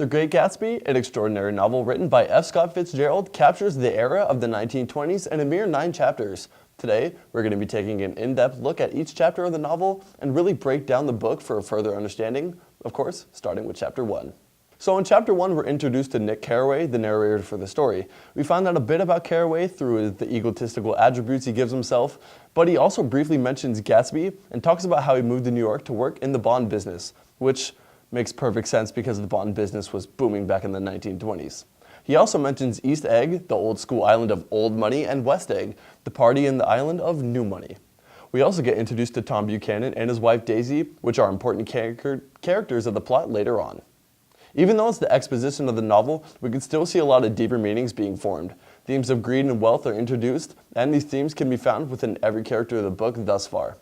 The Great Gatsby, an extraordinary novel written by F. Scott Fitzgerald, captures the era of the 1920s in a mere 9 chapters. Today, we're going to be taking an in-depth look at each chapter of the novel and really break down the book for a further understanding, of course, starting with Chapter 1. So in Chapter 1, we're introduced to Nick Carraway, the narrator for the story. We find out a bit about Carraway through the egotistical attributes he gives himself, but he also briefly mentions Gatsby and talks about how he moved to New York to work in the bond business, which makes perfect sense because the bond business was booming back in the 1920s. He also mentions East Egg, the old school island of old money, and West Egg, the party in the island of new money. We also get introduced to Tom Buchanan and his wife Daisy, which are important characters of the plot later on. Even though it's the exposition of the novel, we can still see a lot of deeper meanings being formed. Themes of greed and wealth are introduced, and these themes can be found within every character of the book thus far.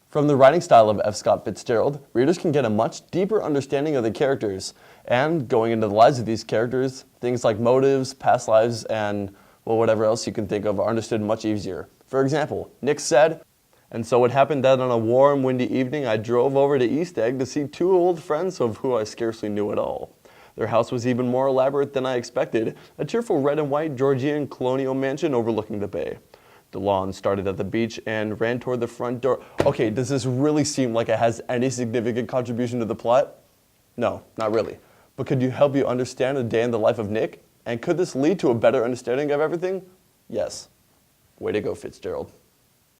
From the writing style of F. Scott Fitzgerald, readers can get a much deeper understanding of the characters, and going into the lives of these characters, things like motives, past lives, and, well, whatever else you can think of are understood much easier. For example, Nick said, "And so it happened that on a warm, windy evening I drove over to East Egg to see 2 old friends of who I scarcely knew at all. Their house was even more elaborate than I expected, a cheerful red and white Georgian colonial mansion overlooking the bay. The lawn started at the beach and ran toward the front door." Okay, does this really seem like it has any significant contribution to the plot? No, not really. But could you help you understand a day in the life of Nick? And could this lead to a better understanding of everything? Yes. Way to go, Fitzgerald.